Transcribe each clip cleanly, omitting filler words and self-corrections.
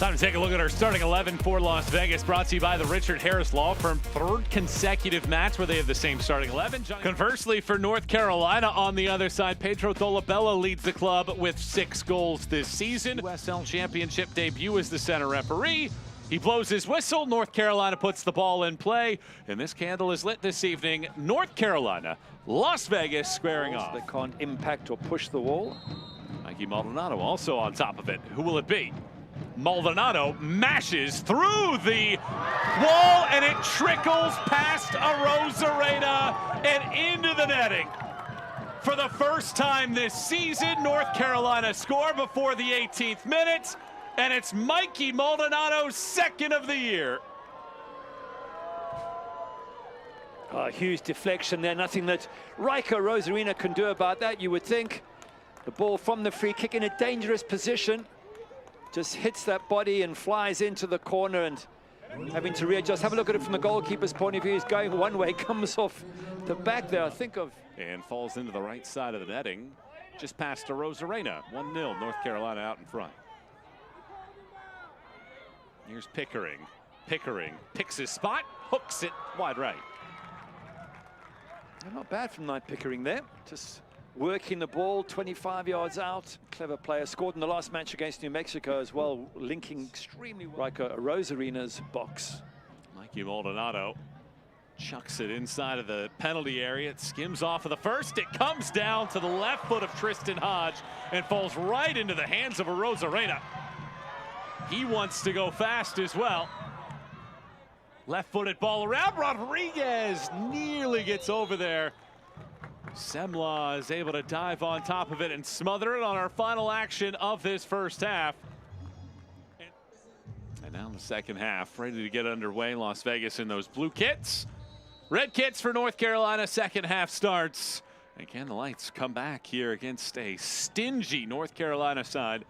Time to take a look at our starting 11 for Las Vegas, brought to you by the Richard Harris Law Firm. Third consecutive match where they have the same starting 11. Conversely, for North Carolina on the other side, Pedro Dolabella leads the club with 6 goals this season. USL Championship debut as the center referee. He blows his whistle. North Carolina puts the ball in play, and this candle is lit this evening. North Carolina, Las Vegas squaring off. They can't impact or push the wall. Mikey Maldonado also on top of it. Who will it be? Maldonado mashes through the wall, and it trickles past Arozarena and into the netting. For the first time this season, North Carolina score before the 18th minute, and it's Mikey Maldonado's second of the year. Huge deflection there, nothing that Raiko Arozarena can do about that, you would think. The ball from the free kick in a dangerous position. Just hits that body and flies into the corner, and having to readjust. Have a look at it from the goalkeeper's point of view. He's going one way, comes off the back there, I think of. And falls into the right side of the netting, just past Arozarena. 1-0, North Carolina out in front. Here's Pickering. Pickering picks his spot, hooks it wide right. Not bad from Nighte Pickering there. Just working the ball 25 yards out. Clever player. Scored in the last match against New Mexico as well, linking extremely well. Raiko Arozarena's box. Mikey Maldonado chucks it inside of the penalty area. It skims off of the first. It comes down to the left foot of Triston Hodge and falls right into the hands of Arozarena. He wants to go fast as well. Left-footed ball around. Rodriguez nearly gets over there. Semla is able to dive on top of it and smother it on our final action of this first half. And now the second half, ready to get underway. Las Vegas in those blue kits. Red kits for North Carolina. Second half starts. And can the Lights come back here against a stingy North Carolina side?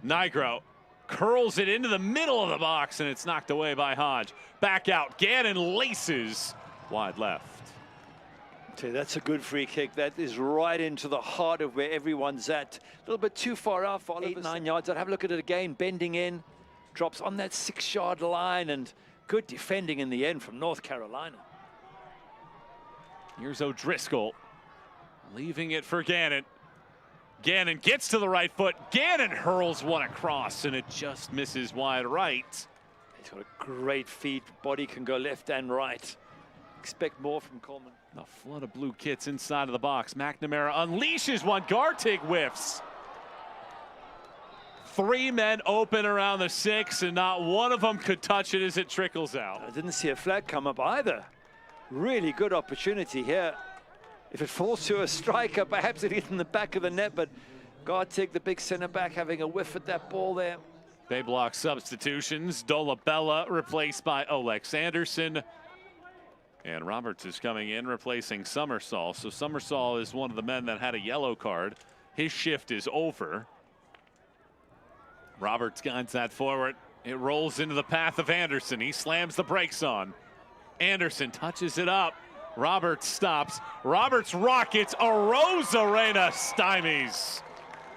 Nigro curls it into the middle of the box, and it's knocked away by Hodge. Back out. Gannon laces wide left. That's a good free kick. That is right into the heart of where everyone's at. A little bit too far out for 8-9 yards. I'd have a look at it again. Bending in, drops on that 6-yard line, and good defending in the end from North Carolina. Here's O'Driscoll leaving it for Gannon. Gannon gets to the right foot. Gannon hurls one across, and it just misses wide right. He's got a great feet. Body can go left and right. Expect more from Coleman. A flood of blue kits inside of the box. McNamara unleashes one. Gärtig whiffs. 3 men open around the 6, and not one of them could touch it as it trickles out. I didn't see a flag come up either. Really good opportunity here. If it falls to a striker, perhaps it hit in the back of the net, but Gärtig, the big center back, having a whiff at that ball there. They block substitutions. Dolabella replaced by Olex Anderson. And Roberts is coming in, replacing Summersall. So Summersall is one of the men that had a yellow card. His shift is over. Roberts guides that forward. It rolls into the path of Anderson. He slams the brakes on. Anderson touches it up. Roberts stops. Roberts rockets. Arozarena stymies.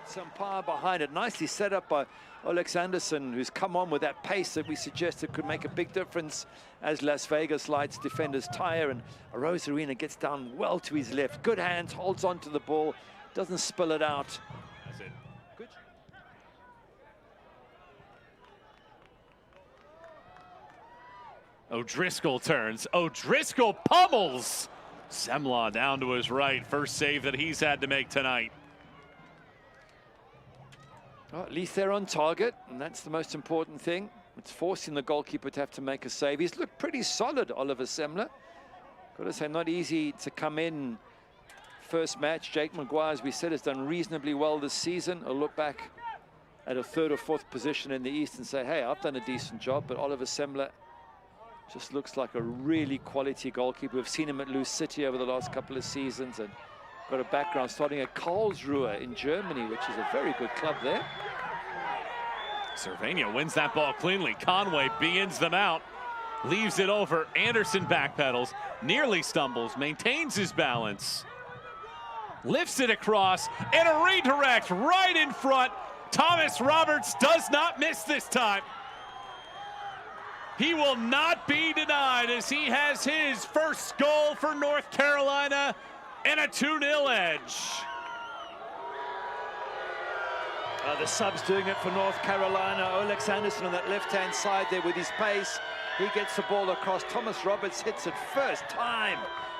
Some power behind it. Nicely set up by Olex Anderson, who's come on with that pace that we suggested could make a big difference as Las Vegas Lights defenders tire, and Arozarena gets down well to his left. Good hands, holds on to the ball, doesn't spill it out. That's it. Good. O'Driscoll turns. O'Driscoll pummels Semla down to his right. First save that he's had to make tonight. Well, at least they're on target, and that's the most important thing. It's forcing the goalkeeper to have to make a save. He's looked pretty solid, Oliver Semla. Got to say, not easy to come in. First match, Jake Maguire, as we said, has done reasonably well this season. I'll look back at a 3rd or 4th position in the East and say, hey, I've done a decent job, but Oliver Semla just looks like a really quality goalkeeper. We've seen him at Luz City over the last couple of seasons, and got a background starting at Karlsruhe in Germany, which is a very good club there. Cervania wins that ball cleanly. Conway begins them out. Leaves it over. Anderson backpedals. Nearly stumbles. Maintains his balance. Lifts it across. And a redirect right in front Thomas Roberts does not miss this time. He will not be denied as he has his first goal for North Carolina and a 2-0 edge. The subs doing it for North Carolina. Olex Anderson on that left-hand side there with his pace. He gets the ball across. Thomas Roberts hits it first time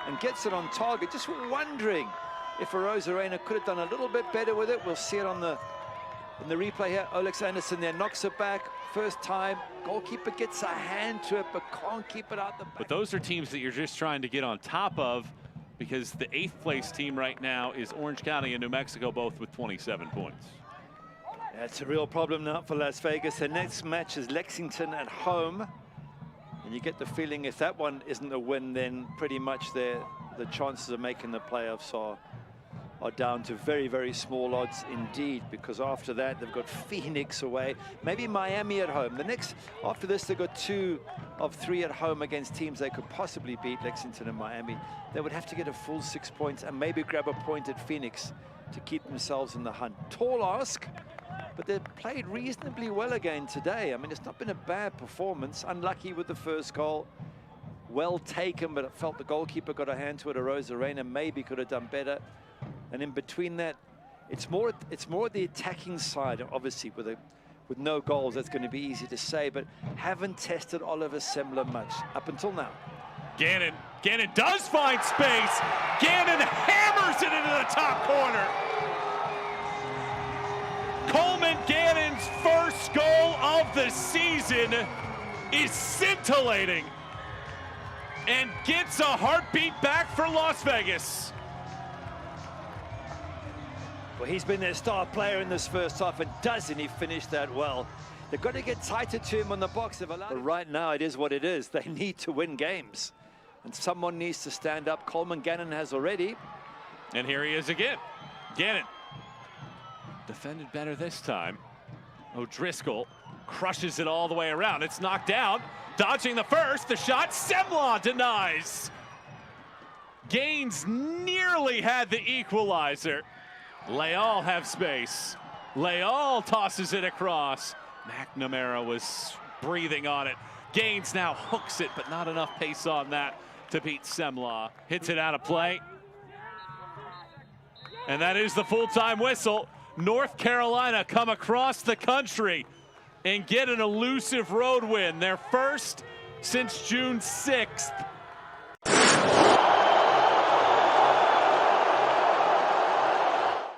and gets it on target. Just wondering if Arozarena could have done a little bit better with it. We'll see it on in the replay here. Olex Anderson there knocks it back. First time. Goalkeeper gets a hand to it but can't keep it out the back. But those are teams that you're just trying to get on top of, because the 8th place team right now is Orange County and New Mexico, both with 27 points. That's a real problem now for Las Vegas. The next match is Lexington at home. And you get the feeling if that one isn't a win, then pretty much the chances of making the playoffs are down to very, very small odds indeed, because after that they've got Phoenix away, maybe Miami at home. After this they've got 2 of 3 at home against teams they could possibly beat, Lexington and Miami. They would have to get a full 6 points and maybe grab a point at Phoenix to keep themselves in the hunt. Tall ask, but they've played reasonably well again today. I mean, it's not been a bad performance. Unlucky with the first goal. Well taken, but it felt the goalkeeper got a hand to it. Arozarena maybe could have done better. And in between that, it's more the attacking side, obviously, with no goals. That's going to be easy to say, but haven't tested Oliver Semler much up until now. Gannon does find space. Gannon hammers it into the top corner. Coleman Gannon's first goal of the season is scintillating and gets a heartbeat back for Las Vegas. Well, he's been their star player in this first half, and doesn't he finish that well? They've got to get tighter to him on the box. But right now, it is what it is. They need to win games, and someone needs to stand up. Coleman Gannon has already. And here he is again. Gannon defended better this time. O'Driscoll crushes it all the way around. It's knocked out. Dodging the first, the shot, Semler denies. Gaines nearly had the equalizer. Leal have space. Leal tosses it across. McNamara was breathing on it. Gaines now hooks it, but not enough pace on that to beat Semler. Hits it out of play. And that is the full-time whistle. North Carolina come across the country and get an elusive road win, their first since June 6th.